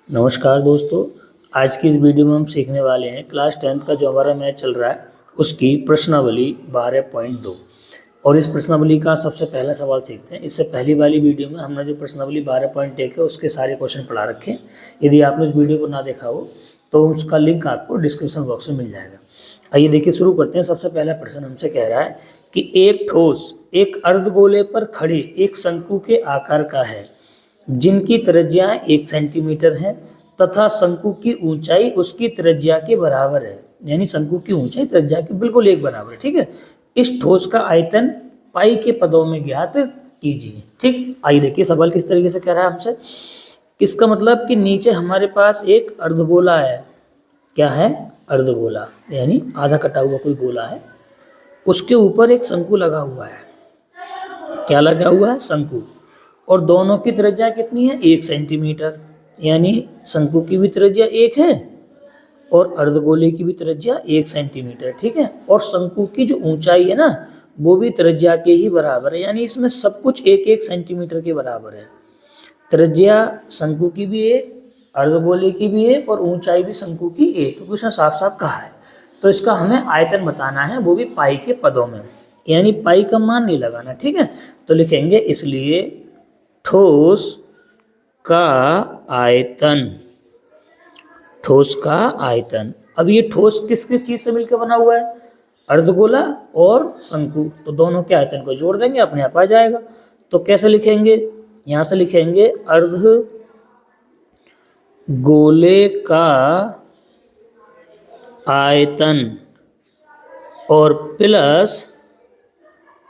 नमस्कार दोस्तों। आज की इस वीडियो में हम सीखने वाले हैं क्लास 10th का जो हमारा मैथ चल रहा है उसकी प्रश्नावली 12.2। और इस प्रश्नावली का सबसे पहला सवाल सीखते हैं। इससे पहली वाली वीडियो में हमने जो प्रश्नावली 12.1 है उसके सारे क्वेश्चन पढ़ा रखे हैं। यदि आपने उस वीडियो को ना देखा हो तो उसका लिंक आपको डिस्क्रिप्शन बॉक्स में मिल जाएगा। आइए देखिए, शुरू करते हैं। सबसे पहला प्रश्न हमसे कह रहा है कि एक ठोस एक अर्धगोले पर खड़े एक शंकु के आकार का है जिनकी त्रिज्या 1 सेंटीमीटर है तथा शंकु की ऊंचाई उसकी त्रिज्या के बराबर है। यानी शंकु की ऊंचाई त्रिज्या के बिल्कुल एक बराबर है। ठीक है। इस ठोस का आयतन पाई के पदों में ज्ञात कीजिए। ठीक, आइए देखिए सवाल किस तरीके से कह रहा है हमसे। इसका मतलब कि नीचे हमारे पास एक अर्धगोला है। क्या है? अर्धगोला, यानी आधा कटा हुआ कोई गोला है। उसके ऊपर एक शंकु लगा हुआ है। क्या लगा हुआ है? शंकु। और दोनों की त्रिज्या कितनी है? 1 सेंटीमीटर। यानी शंकु की भी त्रिज्या 1 है और अर्धगोले की भी त्रिज्या 1 सेंटीमीटर। ठीक है। और शंकु की जो ऊंचाई है ना वो भी त्रिज्या के ही बराबर है। यानी इसमें सब कुछ 1-1 सेंटीमीटर के बराबर है। त्रिज्या शंकु की भी 1, अर्धगोले की भी 1 और ऊंचाई भी शंकु की 1, क्योंकि उसने साफ साफ कहा है। तो इसका हमें आयतन बताना है, वो भी पाई के पदों में। यानी पाई का मान नहीं लगाना। ठीक है। तो लिखेंगे इसलिए ठोस का आयतन। ठोस का आयतन। अब ये ठोस किस किस चीज से मिलकर बना हुआ है? अर्धगोला और शंकु। तो दोनों के आयतन को जोड़ देंगे, अपने आप आ जाएगा। तो कैसे लिखेंगे? यहां से लिखेंगे अर्धगोले का आयतन और प्लस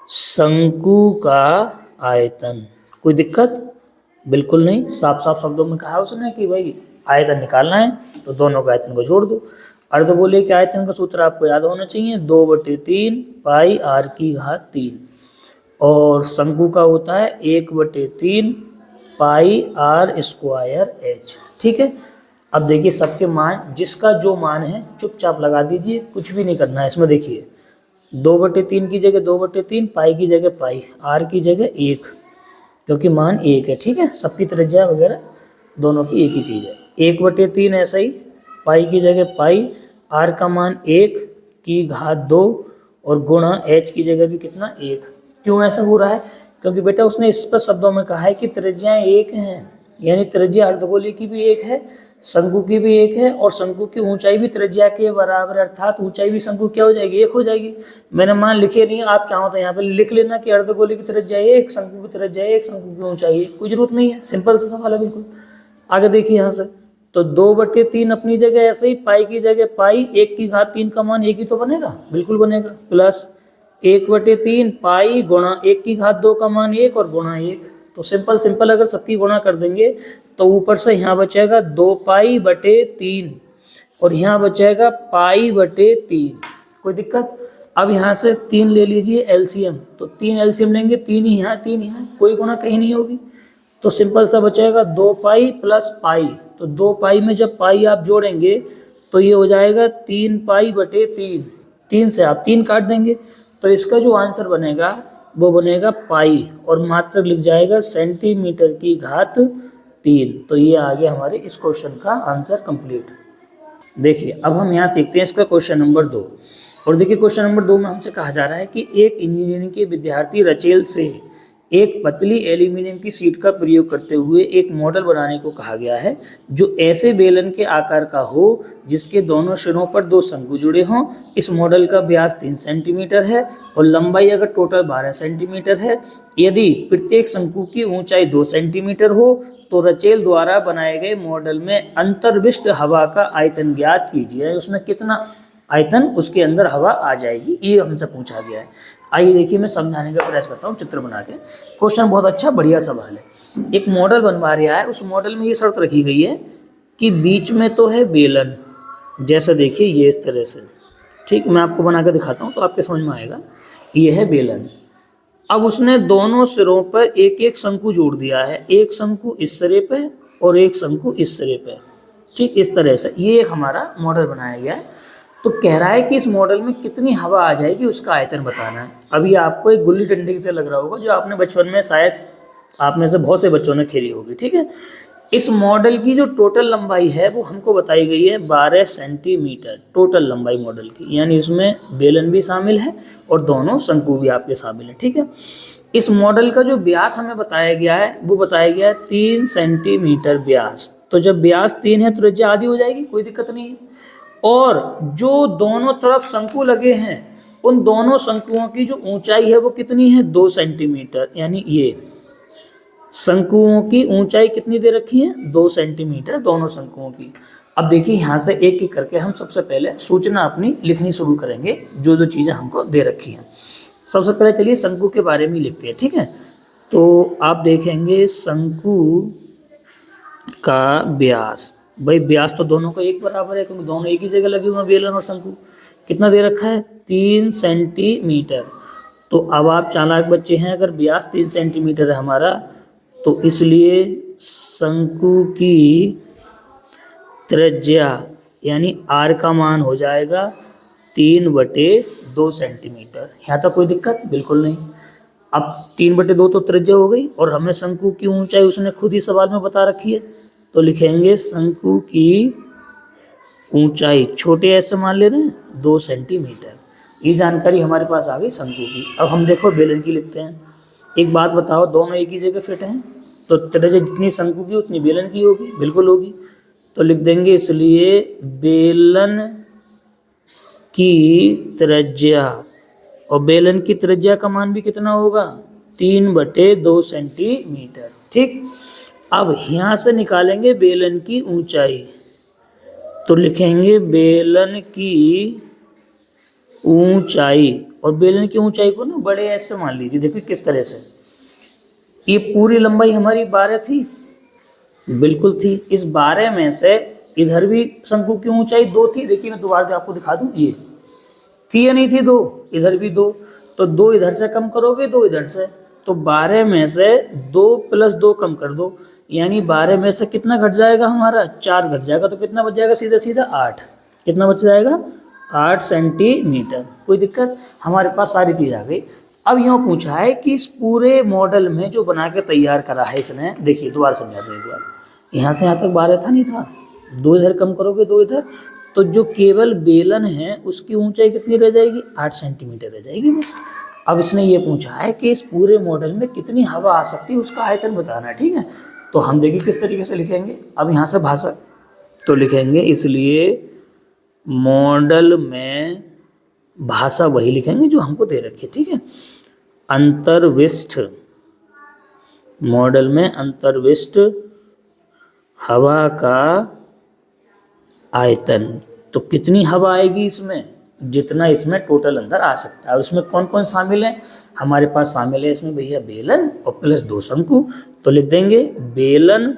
शंकु का आयतन। कोई दिक्कत? बिल्कुल नहीं। साफ साफ शब्दों में कहा उसने कि भाई आयतन निकालना है तो दोनों का आयतन को जोड़ दो। अर्धगोले के आयतन का सूत्र आपको याद होना चाहिए, 2/3 पाई r की घात 3। और शंकु का होता है 1/3 पाई r स्क्वायर h। ठीक है। अब देखिए सबके मान, जिसका जो मान है चुपचाप लगा दीजिए, कुछ भी नहीं करना है इसमें। देखिए 2/3 की जगह 2/3, पाई की जगह पाई, r की जगह 1, क्योंकि मान 1 है। ठीक है। सबकी त्रिज्या वगैरह दोनों की एक ही चीज़ है। 1/3 ऐसा ही, पाई की जगह पाई, r का मान 1 की घात 2 और गुणा h की जगह भी कितना? 1। क्यों ऐसा हो रहा है? क्योंकि बेटा उसने स्पष्ट शब्दों में कहा है कि त्रिज्याएं 1 हैं। यानी त्रिज्या अर्धगोले की भी 1 है, शंकु की भी 1 है और शंकु की ऊंचाई भी त्रिज्या के बराबर, अर्थात ऊंचाई भी शंकु क्या हो जाएगी? 1 हो जाएगी। मैंने मान लिखे नहीं, आप चाहो तो यहाँ पे लिख लेना कि अर्धगोले की त्रिज्या 1, शंकु की त्रिज्या 1, शंकु की ऊंचाई 1। कोई जरूरत नहीं है, सिंपल सा सवाल है बिल्कुल। आगे देखिए यहाँ से, तो 2/3 अपनी जगह ऐसे ही, पाई की जगह पाई, 1 की घात 3 का मान 1 ही तो बनेगा, बिल्कुल बनेगा। प्लस 1/3 पाई गुणा 1 की घात 2 का मान 1 और गुणा 1। तो सिंपल अगर सबकी गुणा कर देंगे तो ऊपर से यहाँ बचेगा 2π/3 और यहाँ बचेगा π/3। कोई दिक्कत? अब यहाँ से 3 ले लीजिए एलसीएम, तो 3 एलसीएम लेंगे, 3 ही यहाँ 3 यहाँ, कोई गुणा कहीं नहीं होगी। तो सिंपल सा बचेगा 2π + पाई। तो 2π में जब पाई आप जोड़ेंगे तो ये हो जाएगा 3π/3। 3 से आप 3 काट देंगे तो इसका जो आंसर बनेगा वो बनेगा पाई और मात्रक लिख जाएगा सेंटीमीटर की घात 3। तो ये आ गया हमारे इस क्वेश्चन का आंसर कंप्लीट। देखिए अब हम यहाँ सीखते हैं इसका क्वेश्चन नंबर 2। और देखिए क्वेश्चन नंबर 2 में हमसे कहा जा रहा है कि एक इंजीनियरिंग के विद्यार्थी रचेल से एक पतली एल्यूमिनियम की शीट का प्रयोग करते हुए एक मॉडल बनाने को कहा गया है जो ऐसे बेलन के आकार का हो जिसके दोनों सिरों पर 2 शंकु जुड़े हों। इस मॉडल का व्यास 3 सेंटीमीटर है और लंबाई अगर टोटल 12 सेंटीमीटर है। यदि प्रत्येक शंकु की ऊंचाई 2 सेंटीमीटर हो तो रचेल द्वारा बनाए गए मॉडल में अंतर्विष्ट हवा का आयतन ज्ञात कीजिए। उसमें कितना आयतन उसके अंदर हवा आ जाएगी, ये हमसे पूछा गया है। आइए देखिए मैं समझाने का प्रयास करता हूँ चित्र बना के। क्वेश्चन बहुत अच्छा बढ़िया सवाल है। एक मॉडल बनवा रहा है, उस मॉडल में ये शर्त रखी गई है कि बीच में तो है बेलन, जैसा देखिए ये इस तरह से। ठीक, मैं आपको बना के दिखाता हूँ तो आपके समझ में आएगा। ये है बेलन। अब उसने दोनों सिरों पर एक एक शंकु जोड़ दिया है, एक शंकु इस सिरे पे और एक शंकु इस सिरे पे। ठीक, इस तरह से ये एक हमारा मॉडल बनाया गया है। तो कह रहा है कि इस मॉडल में कितनी हवा आ जाएगी उसका आयतन बताना है। अभी आपको एक गुल्ली डंडे की तरह लग रहा होगा, जो आपने बचपन में शायद आप में से बहुत से बच्चों ने खेली होगी। ठीक है। इस मॉडल की जो टोटल लंबाई है वो हमको बताई गई है 12 सेंटीमीटर, टोटल लंबाई मॉडल की, यानी इसमें बेलन भी शामिल है और दोनों शंकु भी आपके शामिल है। ठीक है, इस मॉडल का जो व्यास हमें बताया गया है वो बताया गया है 3 सेंटीमीटर व्यास। तो जब व्यास 3 है तो त्रिज्या आधी हो जाएगी, कोई दिक्कत नहीं है। और जो दोनों तरफ शंकु लगे हैं उन दोनों शंकुओं की जो ऊंचाई है वो कितनी है, 2 सेंटीमीटर, यानी ये शंकुओं की ऊंचाई कितनी दे रखी है, 2 सेंटीमीटर दोनों शंकुओं की। अब देखिए यहाँ से एक एक करके हम सबसे पहले सूचना अपनी लिखनी शुरू करेंगे, जो जो चीज़ें हमको दे रखी हैं। सबसे पहले चलिए शंकु के बारे में लिखते हैं। ठीक है, तो आप देखेंगे शंकु का व्यास, भाई व्यास तो दोनों का एक बराबर है क्योंकि दोनों एक ही जगह लगे हुए हैं, बेलन और शंकु। कितना दे रखा है, 3 सेंटीमीटर। तो अब आप चालाक बच्चे हैं, अगर व्यास 3 सेंटीमीटर है हमारा, तो इसलिए शंकु की त्रिज्या यानी आर का मान हो जाएगा 3/2 सेंटीमीटर। यहाँ तक कोई दिक्कत बिल्कुल नहीं। अब 3/2 तो त्रिज्या हो गई और हमें शंकु की ऊंचाई उसने खुद ही सवाल में बता रखी है, तो लिखेंगे शंकु की ऊंचाई, छोटे एस से मान ले रहे हैं, 2 सेंटीमीटर। ये जानकारी हमारे पास आ गई शंकु की। अब हम देखो बेलन की लिखते हैं। एक बात बताओ, दोनों एक ही जगह फिट हैं तो त्रिज्या जितनी शंकु की उतनी बेलन की होगी, बिल्कुल होगी। तो लिख देंगे इसलिए बेलन की त्रिज्या, और बेलन की त्रिज्या का मान भी कितना होगा, 3/2 सेंटीमीटर। ठीक, अब यहाँ से निकालेंगे बेलन की ऊंचाई, तो लिखेंगे बेलन की ऊंचाई, और बेलन की ऊंचाई को ना बड़े एस से मान लीजिए। देखिए किस तरह से, ये पूरी लंबाई हमारी 12 थी, बिल्कुल थी। इस 12 में से इधर भी शंकु की ऊंचाई 2 थी। देखिए मैं दोबारा आपको दिखा दूं, ये थी या नहीं थी 2, इधर भी 2, तो 2 इधर से कम करोगे 2 इधर से, तो 12 में से 2 + 2 कम कर दो, यानी 12 में से कितना घट जाएगा हमारा, 4 घट जाएगा। तो कितना बच जाएगा, सीधा सीधा 8। कितना बच जाएगा, 8 सेंटीमीटर। कोई दिक्कत, हमारे पास सारी चीज़ आ गई। अब यूँ पूछा है कि इस पूरे मॉडल में जो बना के तैयार करा है इसने, देखिए दोबारा समझा दो एक बार। यहाँ से यहाँ तक 12 था, नहीं था, 2 इधर कम करोगे 2 इधर, तो जो केवल बेलन है उसकी ऊंचाई कितनी रह जाएगी, 8 सेंटीमीटर रह जाएगी बस। अब इसने ये पूछा है कि इस पूरे मॉडल में कितनी हवा आ सकती है उसका आयतन बताना है। ठीक है, तो हम देखिए किस तरीके से लिखेंगे। अब यहाँ से भाषा तो लिखेंगे, इसलिए मॉडल में भाषा वही लिखेंगे जो हमको दे रखी है। ठीक है, अंतर्विष्ट, मॉडल में अंतर्विष्ट हवा का आयतन, तो कितनी हवा आएगी इसमें, जितना इसमें टोटल अंदर आ सकता है। और इसमें कौन कौन शामिल है, हमारे पास शामिल है इसमें भैया बेलन और प्लस 2 शंकु। तो लिख देंगे बेलन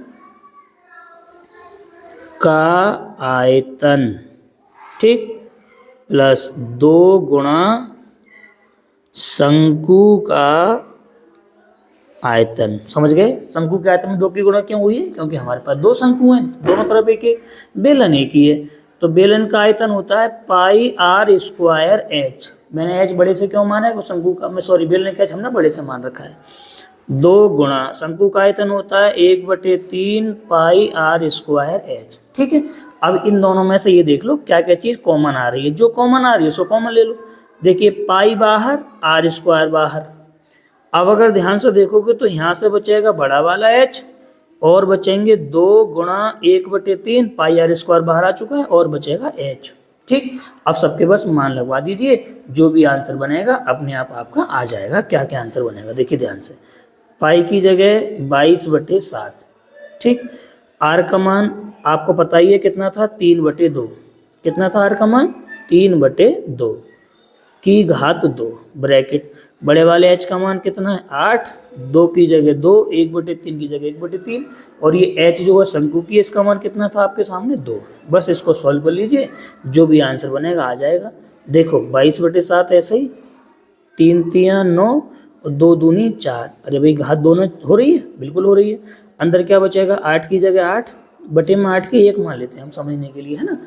का आयतन, ठीक, प्लस 2 गुणा शंकु का आयतन। समझ गए, शंकु के आयतन में 2 की गुणा क्यों हुई है, क्योंकि हमारे पास 2 शंकु हैं, दोनों तरफ एक एक, बेलन एक ही है। तो बेलन का आयतन होता है πr²h। मैंने h बड़े से क्यों माना है, शंकु का, मैं सॉरी बेलन का h हमने बड़े से मान रखा है। 2 गुणा शंकु का आयतन होता है 1/3 πr²h। ठीक है, अब इन दोनों में से ये देख लो क्या क्या चीज़ कॉमन आ रही है, जो कॉमन आ रही है सो कॉमन ले लो। देखिए पाई बाहर, r² बाहर। अब अगर ध्यान से देखोगे तो यहाँ से बचेगा बड़ा वाला h, और बचेंगे 2 गुणा 1/3 πr² बाहर आ चुका है, और बचेगा h। ठीक, अब सबके बस मान लगवा दीजिए, जो भी आंसर बनेगा अपने आप आपका आ जाएगा। क्या क्या आंसर बनेगा देखिए ध्यान से, पाई की जगह 22/7। ठीक, आर का मान आपको पता ही है कितना था, 3/2। कितना था आर का मान, 3/2 की घात 2 ब्रैकेट। बड़े वाले h का मान कितना है, 8, 2 की जगह 2, 1/3 की जगह 1/3, और ये h जो है शंकु की, इसका मान कितना था आपके सामने 2। बस इसको सॉल्व कर लीजिए, जो भी आंसर बनेगा आ जाएगा। देखो 22/7 ऐसे ही, 3 3 9 और 2 दूनी 4। अरे भाई घात दोनों हो रही है, बिल्कुल हो रही है। अंदर क्या बचेगा, 8 की जगह 8, बटे में 8 के 1 मान लेते हैं हम समझने के लिए, है ना।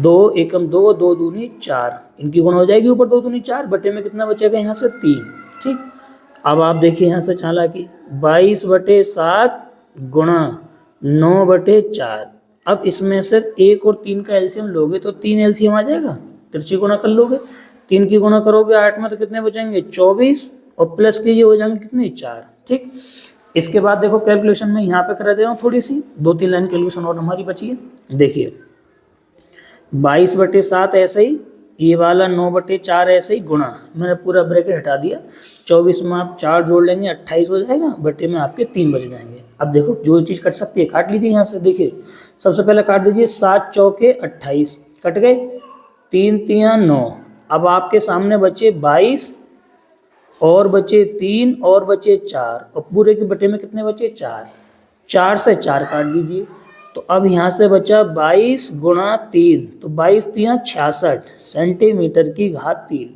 2 एकम 2, 2 दूनी 4, इनकी गुणा हो जाएगी ऊपर 2 दूनी 4, बटे में कितना बचेगा यहाँ से 3। ठीक, अब आप देखिए यहाँ से चालाकी, 22/7 गुणा 9/4। अब इसमें से 1 और 3 का एलसीएम लोगे तो 3 एलसीएम आ जाएगा, तिरछी गुणा कर लोगे, 3 की गुणा करोगे 8 में तो कितने बचेंगे 24, और प्लस के ये हो जाएंगे कितने 4। ठीक, इसके बाद देखो कैलकुलेशन में यहाँ पे करा दे रहा हूँ थोड़ी सी, 2-3 लाइन कैलकुलेशन और हमारी बची है। देखिए 22/7 ऐसे ही, ये वाला 9/4 ऐसे ही गुणा, मैंने पूरा ब्रैकेट हटा दिया, 24 में आप 4 जोड़ लेंगे 28 हो जाएगा, बटे में आपके 3 बच जाएंगे। अब देखो जो चीज़ कट सकती है काट लीजिए यहाँ से। देखिए सबसे पहले काट दीजिए, 7 चौके 28 कट गए, 3 तियां 9। अब आपके सामने बचे 22 और बचे 3 और बचे 4, और पूरे के बटे में कितने बचे 4, 4 से 4 काट दीजिए। तो अब यहाँ से बचा 22 गुणा 3, तो 22 तियां 66 सेंटीमीटर की घात 3,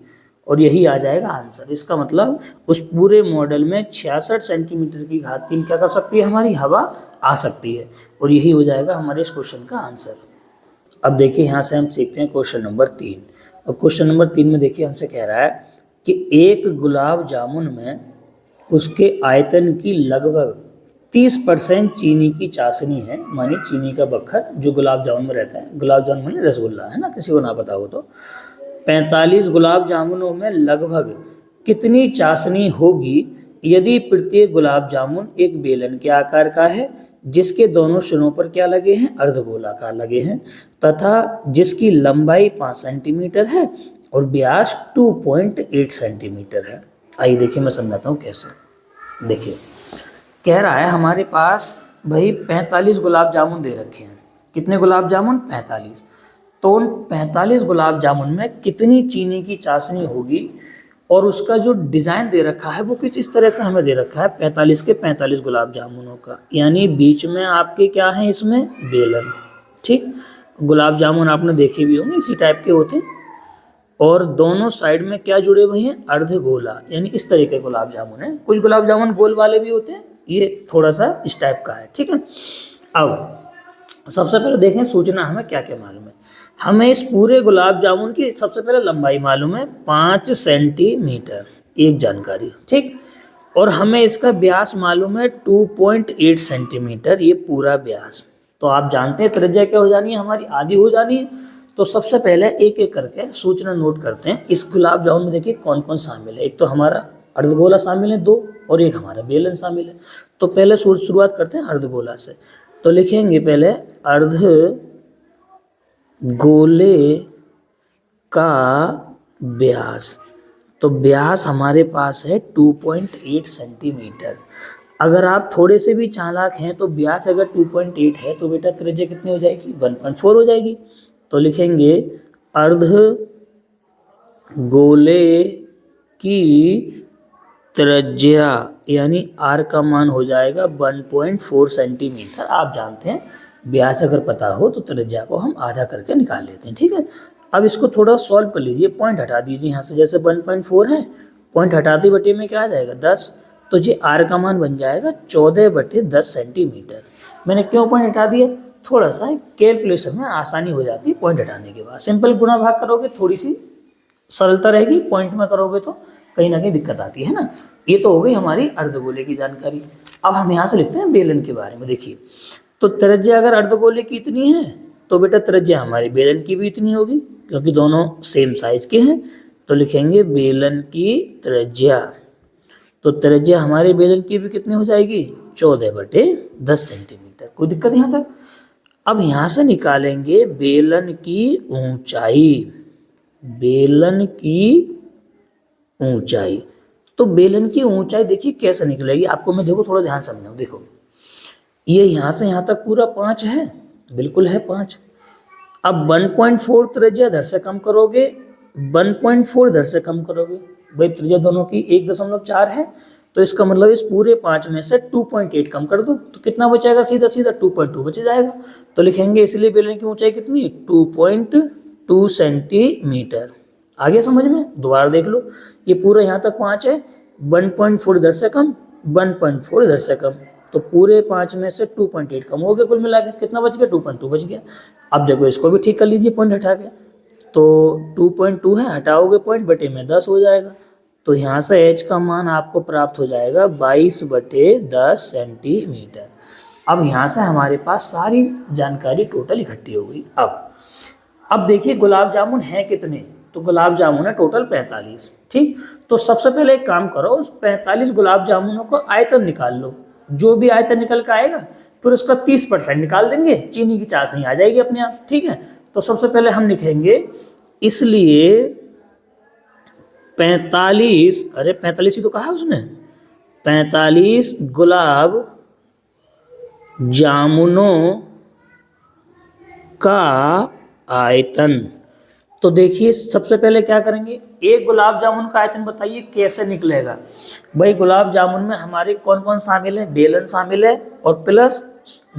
और यही आ जाएगा आंसर। इसका मतलब उस पूरे मॉडल में 66 सेंटीमीटर की घात 3 क्या कर सकती है, हमारी हवा आ सकती है, और यही हो जाएगा हमारे इस क्वेश्चन का आंसर। अब देखिए यहाँ से हम सीखते हैं क्वेश्चन नंबर 3। अब क्वेश्चन नंबर 3 में देखिए हमसे कह रहा है कि एक गुलाब जामुन में उसके आयतन की लगभग 30% चीनी की चाशनी है, मानी चीनी का बखर जो गुलाब जामुन में रहता है, गुलाब जामुन मानी रसगुल्ला है ना, किसी को ना पता हो तो। 45 गुलाब जामुनों में लगभग कितनी चाशनी होगी यदि प्रत्येक गुलाब जामुन एक बेलन के आकार का है, जिसके दोनों सिरों पर क्या लगे हैं, अर्धगोलाकार लगे हैं, तथा जिसकी लंबाई 5 सेंटीमीटर है और व्यास 2.8 सेंटीमीटर है। आइए देखिए मैं समझाता हूँ कैसे। देखिए कह रहा है हमारे पास भाई 45 गुलाब जामुन दे रखे हैं। कितने गुलाब जामुन, 45। तो उन 45 गुलाब जामुन में कितनी चीनी की चाशनी होगी, और उसका जो डिज़ाइन दे रखा है वो कुछ इस तरह से हमें दे रखा है, 45 के 45 गुलाब जामुनों का, यानी बीच में आपके क्या है इसमें बेलन। ठीक, गुलाब जामुन आपने देखे भी होंगे इसी टाइप के होते हैं, और दोनों साइड में क्या जुड़े हुए हैं, अर्धगोला, यानी इस तरह के गुलाब जामुन है। कुछ गुलाब जामुन गोल वाले भी होते हैं, ये थोड़ा सा इस टाइप का है। ठीक है, अब सबसे पहले देखें सूचना हमें क्या क्या मालूम है। हमें इस पूरे गुलाब जामुन की सबसे पहले लंबाई मालूम है 5 सेंटीमीटर, एक जानकारी। ठीक, और हमें इसका व्यास मालूम है 2.8 सेंटीमीटर, ये पूरा व्यास। तो आप जानते हैं त्रिज्या क्या हो जानी है, हमारी आधी हो जानी है। तो सबसे पहले एक एक करके सूचना नोट करते हैं। इस गुलाब जामुन में देखिए कौन कौन शामिल है। एक तो हमारा अर्धगोला शामिल है 2, और एक हमारा बेलन शामिल है। तो पहले शुरुआत करते हैं अर्धगोला से। तो लिखेंगे पहले अर्धगोले का व्यास। तो व्यास हमारे पास है 2.8 सेंटीमीटर। अगर आप थोड़े से भी चालाक हैं तो व्यास अगर 2.8 है तो बेटा त्रिज्या कितनी हो जाएगी, 1.4 हो जाएगी। तो लिखेंगे अर्धगोले की त्रिज्या यानी आर का मान हो जाएगा 1.4 सेंटीमीटर। आप जानते हैं व्यास अगर पता हो तो त्रिज्या को हम आधा करके निकाल लेते हैं। ठीक है, अब इसको थोड़ा सॉल्व कर लीजिए, पॉइंट हटा दीजिए यहाँ से। जैसे 1.4 है, पॉइंट हटाते बटे में क्या आ जाएगा 10, तो ये आर का मान बन जाएगा 14/10 सेंटीमीटर। मैंने क्यों पॉइंट हटा दिया, थोड़ा सा कैलकुलेशन में आसानी हो जाती है पॉइंट हटाने के बाद। सिंपल गुणा भाग करोगे थोड़ी सी सरलता रहेगी, पॉइंट में करोगे तो कहीं ना कहीं दिक्कत आती है ना। ये तो हो गई हमारी अर्धगोले की जानकारी। अब हम यहाँ से लिखते हैं बेलन के बारे में। देखिए तो त्रिज्या अगर अर्धगोले की इतनी है तो बेटा त्रिज्या हमारी बेलन की भी इतनी होगी, क्योंकि दोनों सेम साइज के हैं। तो लिखेंगे बेलन की त्रिज्या। तो त्रिज्या हमारे बेलन की भी कितनी हो जाएगी, 14/10 सेंटीमीटर। कोई दिक्कत यहाँ तक। अब यहाँ से निकालेंगे बेलन की ऊंचाई। बेलन की ऊंचाई, तो बेलन की ऊंचाई देखिए कैसे निकलेगी, आपको मैं देखो थोड़ा ध्यान समझाऊं। देखो ये यहाँ से यहाँ तक पूरा 5 है, बिल्कुल है 5। अब 1.4 त्रिज्या इधर से कम करोगे, 1.4 इधर से कम करोगे, भाई त्रिज्या दोनों की 1.4 है, तो इसका मतलब इस पूरे 5 में से 2.8 कम कर दो तो कितना बचेगा, सीधा सीधा 2.2 बच जाएगा। तो लिखेंगे इसलिए बेलन की ऊंचाई कितनी, 2.2 सेंटीमीटर। आ गया समझ में, दोबारा देख लो। ये पूरा यहाँ तक 5 है, 1.4 इधर से कम, 1.4 इधर से कम, तो पूरे 5 में से 2.8 कम हो गया, कुल मिला के कितना बच गया, 2.2 बच गया। अब देखो इसको भी ठीक कर लीजिए पॉइंट हटा के। तो 2.2 है, हटाओगे पॉइंट, बटे में 10 हो जाएगा। तो यहाँ से h का मान आपको प्राप्त हो जाएगा 22/10 सेंटीमीटर। अब यहाँ से हमारे पास सारी जानकारी टोटल इकट्ठी हो गई। अब देखिए गुलाब जामुन है कितने, तो गुलाब जामुन है टोटल 45। ठीक, तो सबसे पहले एक काम करो, उस 45 गुलाब जामुनों को आयतन निकाल लो। जो भी आयतन निकल के आएगा फिर उसका 30% निकाल देंगे, चीनी की चाशनी आ जाएगी अपने आप। ठीक है, तो सबसे पहले हम लिखेंगे इसलिए 45, अरे 45 ही तो कहा है उसने, 45 गुलाब जामुनों का आयतन। तो देखिए सबसे पहले क्या करेंगे, एक गुलाब जामुन का आयतन बताइए कैसे निकलेगा। भाई गुलाब जामुन में हमारे कौन कौन शामिल है, बेलन शामिल है और प्लस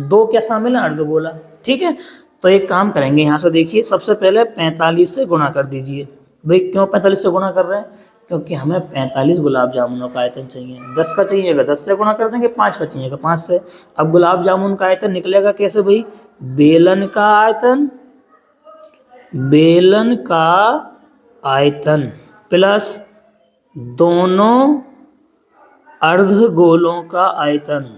2 क्या शामिल है, अर्धगोला। ठीक है, तो एक काम करेंगे यहाँ से देखिए सबसे पहले 45 से गुणा कर दीजिए। भाई क्यों 45 से गुणा कर रहे हैं, क्योंकि हमें 45 गुलाब जामुनों का आयतन चाहिए। 10 का चाहिएगा 10 से गुणा कर देंगे, 5 का चाहिएगा 5 से। अब गुलाब जामुन का आयतन निकलेगा कैसे भाई, बेलन का आयतन, बेलन का आयतन प्लस दोनों अर्धगोलों का आयतन,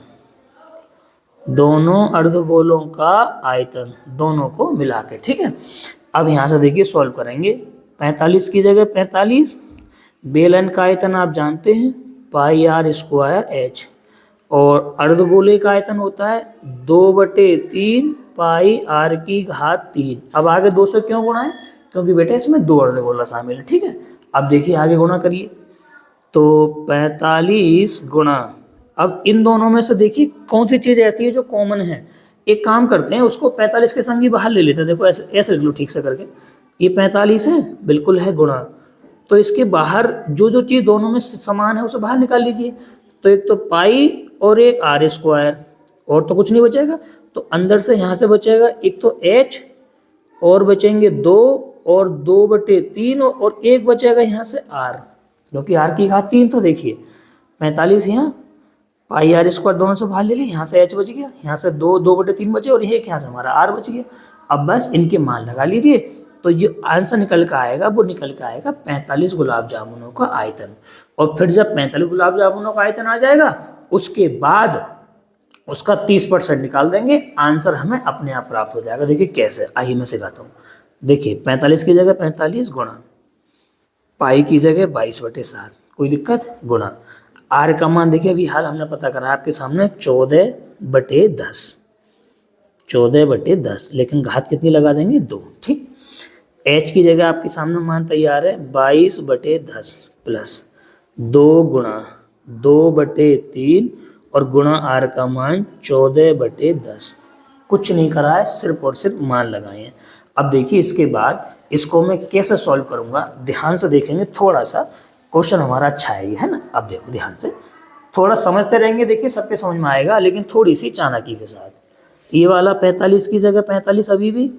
दोनों अर्धगोलों का आयतन, दोनों को मिला के। ठीक है, अब यहाँ से देखिए सॉल्व करेंगे। 45 की जगह 45, बेलन का आयतन आप जानते हैं पाई आर स्क्वायर एच, और अर्धगोले का आयतन होता है 2/3 पाई आर की घात 3। अब आगे 2 से क्यों गुणा है, क्योंकि बेटा इसमें 2 अर्धगोला शामिल है। ठीक है, अब देखिए आगे गुणा करिए, तो 45 गुणा, अब इन दोनों में से देखिए कौन सी चीज़ ऐसी है जो कॉमन है। एक काम करते हैं, उसको 45 के संग ही बाहर ले लेते हैं। देखो ऐसे ऐसे लिख लो ठीक से करके, ये 45 है, बिल्कुल है गुणा, तो इसके बाहर जो जो चीज़ दोनों में समान है उसे बाहर निकाल लीजिए। तो एक तो पाई और एक आर स्क्वायर, और तो कुछ नहीं बचेगा। तो अंदर से यहाँ से बचेगा एक तो एच, और बचेंगे 2 और 2/3, और एक बचेगा यहाँ से आर, क्योंकि आर की घात 3 था। देखिए 45 यहाँ, पाई आर स्क्वायर दोनों से बाहर ले लिया, यहाँ से एच बच गया, यहाँ से 2/3 बचे, और एक यहाँ से हमारा आर बच गया। अब बस इनके मान लगा लीजिए, तो जो आंसर निकल कर आएगा वो निकल कर आएगा 45 गुलाब जामुनों का आयतन। और फिर जब 45 गुलाब जामुनों का आयतन आ जाएगा, उसके बाद उसका 30% निकाल देंगे, आंसर हमें अपने आप प्राप्त हो जाएगा। देखिए कैसे, आइए मैं सिखाता हूँ। देखिए 45 की जगह 45 गुणा, पाई की जगह 22/7, कोई दिक्कत, गुणा आर का मान देखिए अभी हाल हमने पता करा आपके सामने 14/10, 14/10, लेकिन घात कितनी लगा देंगे 2। ठीक, एच की जगह आपके सामने मान तैयार है 22/10 प्लस 2 गुणा 2/3 और गुणा आर का मान 14/10। कुछ नहीं करा है, सिर्फ और सिर्फ मान लगाए हैं। अब देखिए इसके बाद इसको मैं कैसे सॉल्व करूंगा, ध्यान से देखेंगे। थोड़ा सा क्वेश्चन हमारा अच्छा है ना। अब देखो ध्यान से, थोड़ा समझते रहेंगे, देखिए सबके समझ में आएगा, लेकिन थोड़ी सी चालाकी के साथ। ये वाला 45 की जगह 45 अभी भी,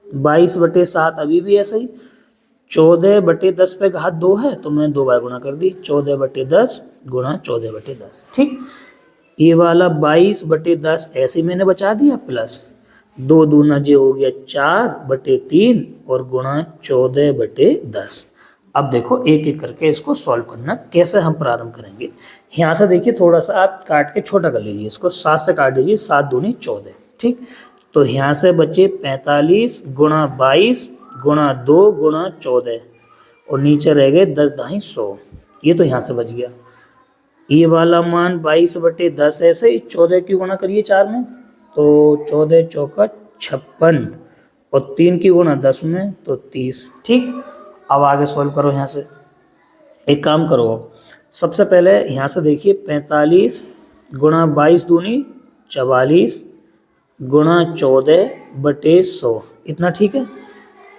22/7 अभी भी ऐसे ही, 14/10 पे घात 2 है तो मैं 2 बार गुणा कर दी, 14/10 गुणा 14/10। ठीक, ये वाला 22/10 ऐसे ही मैंने बचा दिया, प्लस 2 दूना जो हो गया 4/3 और गुणा 14/10। अब देखो एक एक करके इसको सॉल्व करना, कैसे हम प्रारंभ करेंगे। यहाँ से देखिए थोड़ा सा आप काट के छोटा कर लीजिए, इसको 7 से काट दीजिए, 7 दूनी 14। ठीक, तो यहाँ से बचे 45 गुणा 22 गुणा 2 गुणा 14, और नीचे रह गए 10 दाही 100। ये तो यहाँ से बच गया। ये वाला मान 22/10 ऐसे ही 14 की गुणा करिए 4 में, तो 14 चौका 56, और 3 की गुणा 10 में तो 30। ठीक, अब आगे सॉल्व करो। यहाँ से एक काम करो, अब सबसे पहले यहाँ से देखिए 45 गुणा 22 दूनी 44 गुणा 14/100, इतना ठीक है।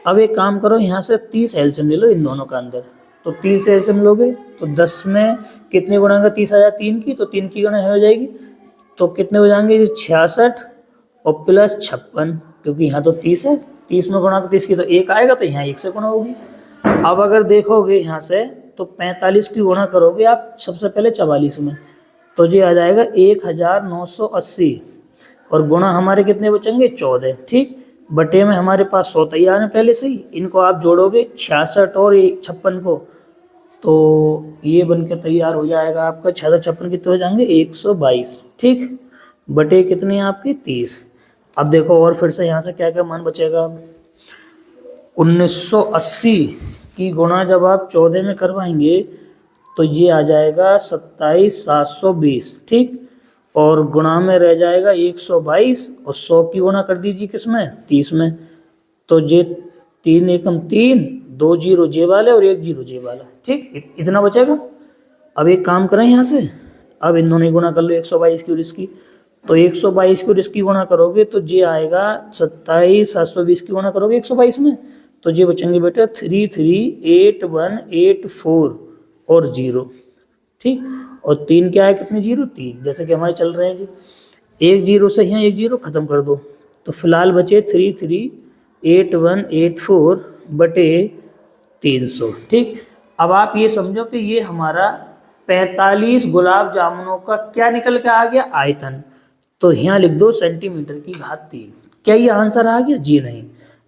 अब एक काम करो, यहाँ से 30 एलसीएम ले लो इन दोनों का अंदर, तो 30 से एलसीएम लोगे तो 10 में कितने गुणा का 30 आ जाए 3 की, तो 3 की गुणा हो जाएगी, तो कितने हो जाएंगे 66 और प्लस 56, क्योंकि यहाँ तो 30 है, 30 में गुणा 30 की तो 1 आएगा, तो यहाँ 1 से गुणा होगी। अब अगर देखोगे यहाँ से तो 45 की गुणा करोगे आप सबसे पहले 44 में, तो ये आ जाएगा 1980, और गुणा हमारे कितने बचेंगे 14। ठीक, बटे में हमारे पास 100 तैयार है पहले से ही, इनको आप जोड़ोगे 66 और 56 को, तो ये बन के तैयार हो जाएगा आपका 66 56 कितने हो जाएंगे 122। ठीक, बटे कितनी आपकी 30। अब देखो और फिर से यहाँ से क्या क्या मान बचेगा। 1980 की गुणा जब आप 14 में करवाएंगे तो ये आ जाएगा 27,720, ठीक। और गुणा में रह जाएगा 122 और 100 की गुणा कर दीजिए किसमें 30 में। तो ये 3 एकम 3, 2 जीरो जे वाले और 1 जीरो जे वाला, ठीक। इतना बचेगा। अब एक काम करें यहाँ से, अब इन दोनों की गुणा कर लो 122 की और इसकी। तो 122 की और इसकी गुणा करोगे तो ये आएगा 27,720 की गुणा करोगे 122 में तो ये बचेंगे बेटा 338184 और 0, ठीक। और 3 क्या है, कितने जीरो 3, जैसे कि हमारे चल रहे हैं जी। 1 जीरो से यहाँ 1 जीरो खत्म कर दो तो फिलहाल बचे 338184 बटे 300, ठीक। अब आप ये समझो कि ये हमारा 45 गुलाब जामुनों का क्या निकल के आ गया, आयतन। तो यहाँ लिख दो सेंटीमीटर की घात 3। क्या ये आंसर आ गया? जी नहीं।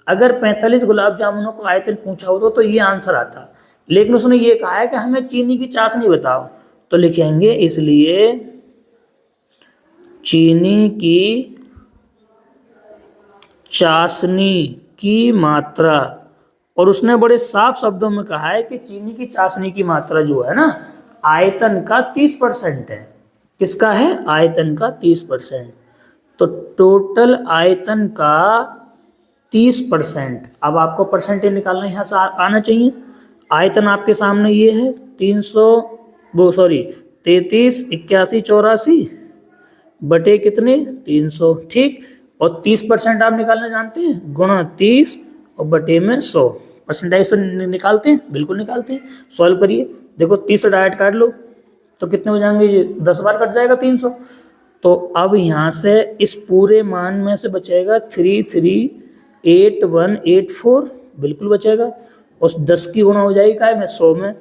अगर 45 गुलाब जामुनों का आयतन पूछा होता तो ये आंसर आता, लेकिन उसने ये कहा है कि हमें चीनी की चाशनी बताओ, तो लिखेंगे इसलिए चीनी की चाशनी की मात्रा। और उसने बड़े साफ शब्दों में कहा है कि चीनी की चाशनी की मात्रा जो है ना, आयतन का 30% है। किसका है? आयतन का 30%। तो टोटल आयतन का 30%। अब आपको परसेंटेज निकालना यहाँ से आना चाहिए। आयतन आपके सामने ये है 338184 बटे कितने 300, ठीक। और 30% आप निकालना जानते हैं, गुणा 30 और बटे में 100। परसेंटेज तो निकालते हैं, बिल्कुल निकालते हैं। सॉल्व करिए, देखो 30 से डायरेक्ट काट लो तो कितने हो जाएंगे, ये 10 बार कट जाएगा 300। तो अब यहाँ से इस पूरे मान में से बचेगा 338184, बिल्कुल बचेगा। और 10 की गुणा हो जाएगी काय में 100 में,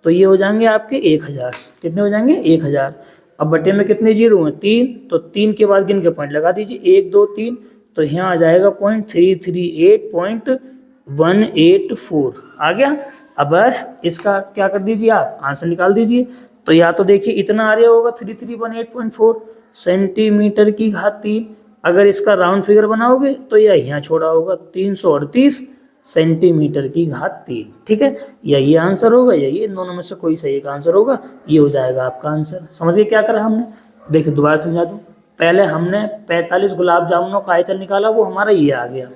तो ये हो जाएंगे आपके 1000। कितने हो जाएंगे 1000। अब बटे में कितने जीरो हैं 3, तो 3 के बाद गिन के पॉइंट लगा दीजिए 1 2 3, तो यहाँ आ जाएगा 0.338.184 आ गया। अब बस इसका क्या कर दीजिए, आप आंसर निकाल दीजिए। तो या तो देखिए इतना आ रहा होगा 3318.4 सेंटीमीटर की घात 3। अगर इसका राउंड फिगर बनाओगे तो यह यहाँ छोड़ा होगा 338 सेंटीमीटर की घात 3, ठीक है। या ये आंसर होगा या ये, इन दोनों में से कोई सही एक आंसर होगा, ये हो जाएगा आपका आंसर। समझिए क्या करा हमने। देखिए दोबारा समझा दूं, पहले हमने 45 गुलाब जामुनों का आयतन निकाला, वो हमारा ये आ गया।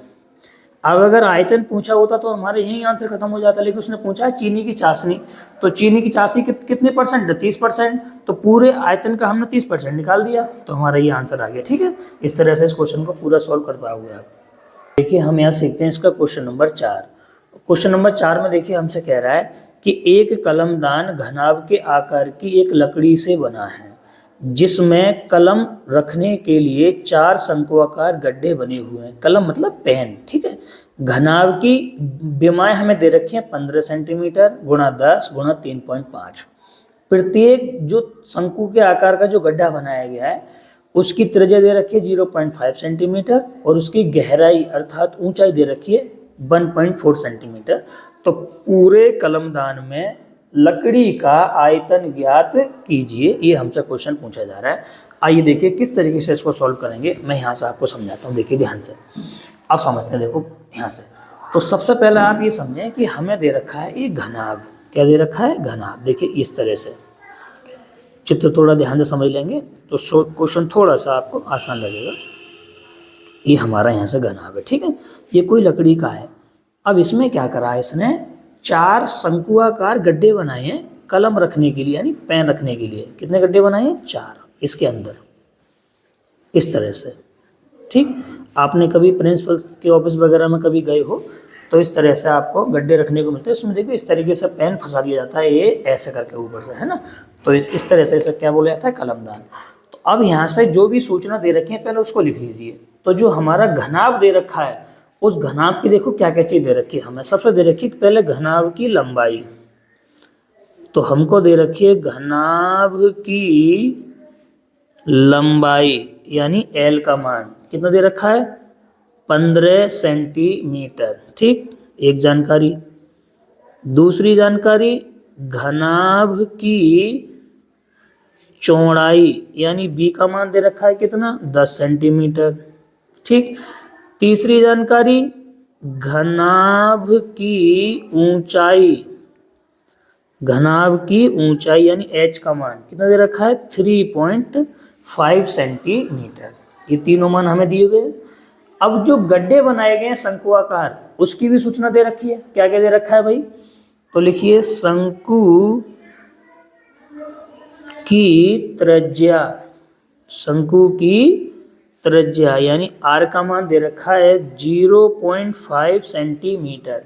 अब अगर आयतन पूछा होता तो हमारे यही आंसर खत्म हो जाता, लेकिन उसने पूछा है चीनी की चाशनी। तो चीनी की चाशनी कितने परसेंट है, 30%। तो पूरे आयतन का हमने 30% निकाल दिया, तो हमारा ये आंसर आ गया, ठीक है। इस तरह से इस क्वेश्चन को पूरा सॉल्व कर पाओगे आप। देखिए हम यहाँ सीखते हैं इसका क्वेश्चन नंबर 4। क्वेश्चन नंबर 4 में देखिए हमसे कह रहा है कि एक कलमदान घनाभ के आकार की एक लकड़ी से बना है, जिसमें कलम रखने के लिए 4 शंकुआकार गड्ढे बने हुए हैं। कलम मतलब पेन, ठीक है। घनाभ की विमाएं हमें दे रखी हैं 15 सेंटीमीटर गुणा 10 गुणा 3.5। प्रत्येक जो शंकु के आकार का जो गड्ढा बनाया गया है उसकी त्रिज्या दे रखी है 0.5 सेंटीमीटर और उसकी गहराई अर्थात ऊंचाई दे रखी है 1.4 सेंटीमीटर। तो पूरे कलमदान में लकड़ी का आयतन ज्ञात कीजिए, ये हमसे क्वेश्चन पूछा जा रहा है। आइए देखिए किस तरीके से इसको सॉल्व करेंगे, मैं यहाँ से आपको समझाता हूँ। देखिए ध्यान से आप समझते हैं, देखो यहाँ से। तो सबसे पहले आप ये समझें कि हमें दे रखा है एक घनाभ। क्या दे रखा है? घनाभ। देखिए इस तरह से चित्र थोड़ा ध्यान से समझ लेंगे तो क्वेश्चन थोड़ा सा आपको आसान लगेगा। ये हमारा यहाँ से घनाभ है, ठीक है। ये कोई लकड़ी का है। अब इसमें क्या करा है, इसने 4 शंकुआकार गड्ढे बनाए हैं कलम रखने के लिए, यानी पेन रखने के लिए। कितने गड्ढे बनाए हैं? 4 इसके अंदर, इस तरह से, ठीक। आपने कभी प्रिंसिपल के ऑफिस वगैरह में कभी गए हो तो इस तरह से आपको गड्ढे रखने को मिलते हैं। इसमें देखो इस तरीके से पेन फंसा दिया जाता है, ये ऐसे करके ऊपर से, है ना। तो इस तरह से इसे क्या बोला जाता है? कलमदान। तो अब यहाँ से जो भी सूचना दे रखी है पहले उसको लिख लीजिए। तो जो हमारा घनाभ दे रखा है उस घनाभ की देखो क्या क्या चीज़ दे रखी है हमें। सबसे दे रखी है पहले घनाभ की लंबाई। तो हमको दे रखी है घनाभ की लंबाई यानी एल का मान कितना दे रखा है? 15 सेंटीमीटर, ठीक। एक जानकारी। दूसरी जानकारी, घनाभ की चौड़ाई यानी बी का मान दे रखा है कितना 10 सेंटीमीटर। ठीक, तीसरी जानकारी घनाभ की ऊंचाई, घनाभ की ऊंचाई यानी एच का मान कितना दे रखा है 3.5 सेंटीमीटर। ये तीनों मान हमें दिए गए। अब जो गड्ढे बनाए गए हैं शंकु आकार उसकी भी सूचना दे रखी है। क्या क्या दे रखा है भाई, तो लिखिए शंकु की त्रिज्या, शंकु की त्रिज्या यानी आर का मान दे रखा है 0.5 सेंटीमीटर।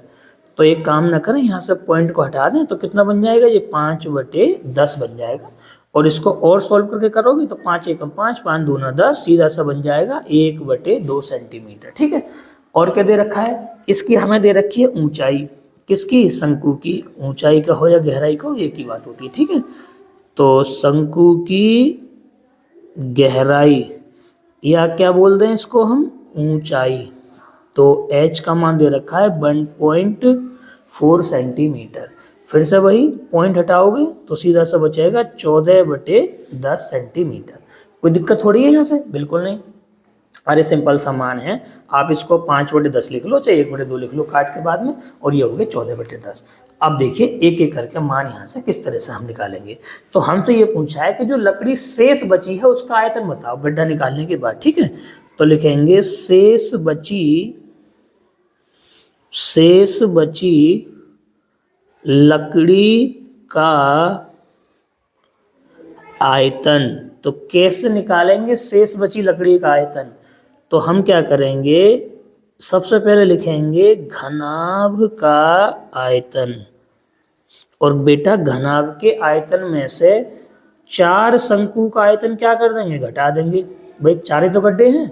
तो एक काम न करें, यहाँ से पॉइंट को हटा दें तो कितना बन जाएगा, ये 5/10 बन जाएगा। और इसको और सॉल्व करके करोगे तो 5 एकम 5, 5 दूना 10, सीधा सा बन जाएगा 1/2 सेंटीमीटर। ठीक है, और क्या दे रखा है, इसकी हमें दे रखी है ऊंचाई, किसकी, शंकु की। ऊंचाई का हो या गहराई का हो एक ही बात होती है। ठीक है, तो शंकु की गहराई या क्या बोल दें इसको हम, ऊंचाई, तो h का मान दे रखा है 1.4 सेंटीमीटर। फिर से वही पॉइंट हटाओगे तो सीधा सा बचेगा 14/10 सेंटीमीटर। कोई दिक्कत थोड़ी है यहाँ से, बिल्कुल नहीं। अरे सिंपल सा मान है, आप इसको 5/10 लिख लो चाहे 1/2 लिख लो काट के बाद में, और ये हो गए 14/10। अब देखिए एक एक करके मान यहाँ से किस तरह से हम निकालेंगे। तो हमसे ये पूछा है कि जो लकड़ी शेष बची है उसका आयतन बताओ गड्ढा निकालने के बाद। ठीक है, तो लिखेंगे शेष बची लकड़ी का आयतन। तो कैसे निकालेंगे शेष बची लकड़ी का आयतन, तो हम क्या करेंगे, सबसे पहले लिखेंगे घनाभ का आयतन। और बेटा घनाभ के आयतन में से 4 शंकु का आयतन क्या कर देंगे, घटा देंगे। भाई 4 ही तो गड्ढे हैं,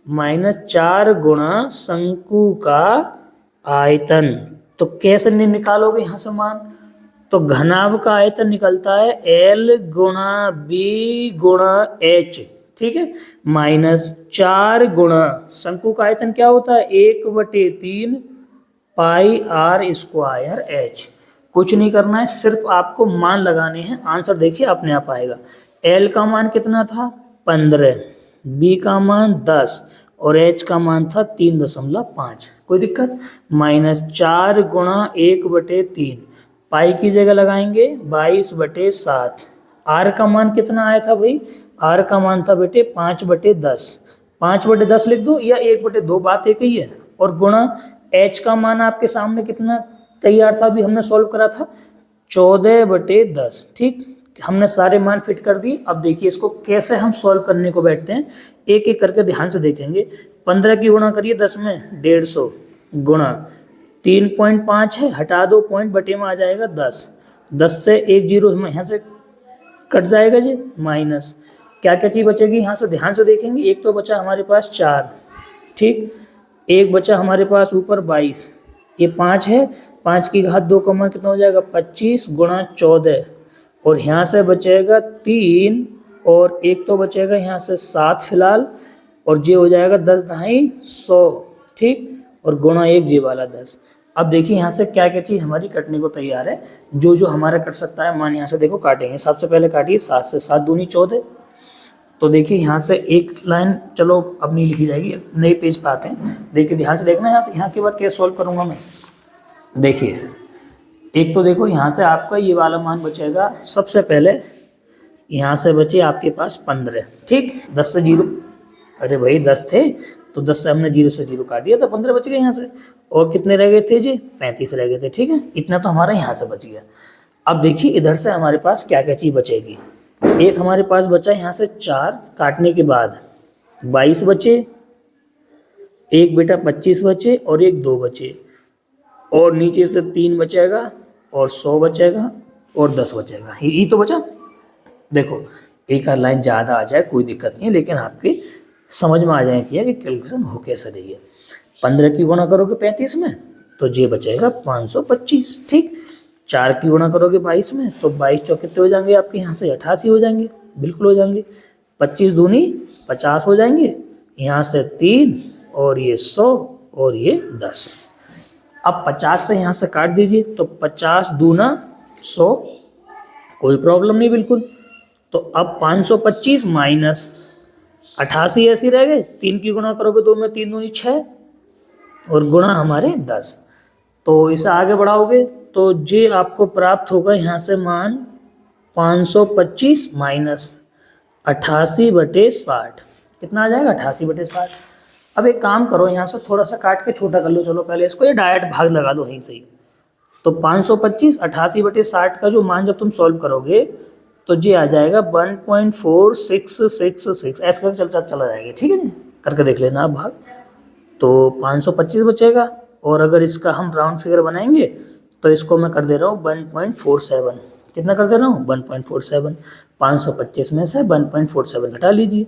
-4 गुणा शंकु का आयतन। तो कैसे निकालोगे यहाँ से मान, तो घनाभ का आयतन निकलता है L गुणा B गुणा H। ठीक है, -4 गुणा शंकु का आयतन क्या होता है 1/3 पाई r स्क्वायर h। कुछ नहीं करना है, सिर्फ आपको मान लगाने हैं, आंसर देखिए अपने आप आएगा। L का मान कितना था 15, B का मान 10 और H का मान था 3.5। कोई दिक्कत, -4 गुणा 1/3 पाई की जगह लगाएंगे 22/7। R का मान कितना आया था भाई, R का मान था बेटे 5/10, 5/10 लिख दो या 1/2, बात एक ही है। और गुणा H का मान आपके सामने कितना तैयार था, अभी हमने सॉल्व करा था 14/10। ठीक, हमने सारे मान फिट कर दिए। अब देखिए इसको कैसे हम सॉल्व करने को बैठते हैं, एक एक करके ध्यान से देखेंगे। 15 की गुणा करिए 10 में 150 गुणा 3.5 है, हटा दो पॉइंट, बटे में आ जाएगा 10, 10 से 1 0 यहाँ से कट जाएगा जी, माइनस क्या क्या चीज़ बचेगी यहाँ से ध्यान से देखेंगे। एक तो बचा हमारे पास 4, ठीक, एक बचा हमारे पास ऊपर 22, ये 5 है, 5 की घात 2 का मान कितना हो जाएगा 25 गुणा 14, और यहाँ से बचेगा 3 और एक तो बचेगा यहाँ से 7 फिलहाल, और जे हो जाएगा 10 दहाई 100। ठीक, और गुणा 1 जे वाला 10। अब देखिए यहाँ से क्या क्या चीज़ हमारी कटने को तैयार है, जो जो हमारा कट सकता है मान यहाँ से देखो काटेंगे। सबसे पहले काटिए 7 से 7 दूनी 14। तो देखिए यहाँ से एक लाइन चलो अब नहीं लिखी जाएगी, नए पेज पे आते हैं। देखिए ध्यान से देखना, यहाँ के बाद क्या सॉल्व करूँगा मैं। देखिए एक तो देखो यहाँ से आपका ये वाला मान बचेगा, सबसे पहले यहाँ से बचे आपके पास 15। ठीक, 10 से 0, अरे भाई 10 थे तो 10 से हमने 0 से 0 काट दिया तो 15 बच गए यहाँ से। और कितने रह गए थे जी, 35 रह गए थे। ठीक है, इतना तो हमारा यहाँ से बच गया। अब देखिए इधर से हमारे पास क्या क्या चीज़ बचेगी। एक हमारे पास बचा यहाँ से 4 काटने के बाद 22 बचे, एक बेटा 25 बचे और एक 2 बचे, और नीचे से 3 बचेगा और 100 बचेगा और 10 बचेगा, ये तो बचा। देखो एक आध लाइन ज़्यादा आ जाए कोई दिक्कत नहीं है, लेकिन आपके समझ में आ जानी चाहिए कि कैलकुलेशन हो कैसे रही है। 15 की गुणा करोगे 35 में तो ये बचेगा 525। ठीक, 4 की गुणा करोगे 22 में तो 22 चौक कितने हो जाएंगे आपके यहाँ से 88 हो जाएंगे, बिल्कुल हो जाएंगे। 25 दूनी 50 हो जाएंगे, यहाँ से 3 और ये 100 और ये 10। अब 50 से यहाँ से काट दीजिए तो 50 दूना 100, कोई प्रॉब्लम नहीं बिल्कुल। तो अब 525 माइनस 88 ऐसे रह गए, 3 की गुणा करोगे 2 में 3 दूनी 6 और गुणा हमारे 10। तो इसे आगे बढ़ाओगे तो जे आपको प्राप्त होगा यहाँ से मान 525 माइनस 88/60। कितना आ जाएगा? 88/60। अब एक काम करो, यहाँ से थोड़ा सा काट के छोटा कर लो। चलो पहले इसको ये डायरेक्ट भाग लगा दो यहीं से ही। तो 525 88/60 का जो मान जब तुम सॉल्व करोगे तो ये आ जाएगा 1.4666 ऐसा करके चला जाएगा। ठीक है जी, करके देख लेना आप भाग। तो 525 बचेगा और अगर इसका हम राउंड फिगर बनाएंगे तो इसको मैं कर दे रहा हूँ 1.47। कितना कर दे रहा हूँ? 1.47। 525 में से 1.47 घटा लीजिए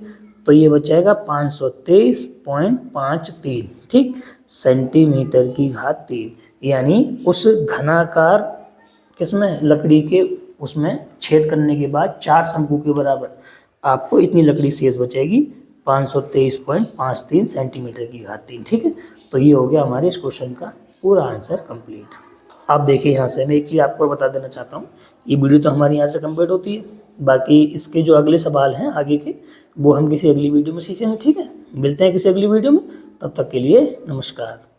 तो ये बचेगा 523.53, ठीक, सेंटीमीटर की घात 3। यानी उस घनाकार किसमें, लकड़ी के उसमें छेद करने के बाद 4 शंकु के बराबर आपको इतनी लकड़ी शेष बचेगी, 523.53 सेंटीमीटर की घात 3। ठीक है, तो ये हो गया हमारे इस क्वेश्चन का पूरा आंसर कंप्लीट। आप देखिए यहाँ से मैं एक चीज़ आपको बता देना चाहता हूँ, ये वीडियो तो हमारी यहाँ से कंप्लीट होती है, बाकी इसके जो अगले सवाल हैं आगे के वो हम किसी अगली वीडियो में सीखेंगे। ठीक है, मिलते हैं किसी अगली वीडियो में, तब तक के लिए नमस्कार।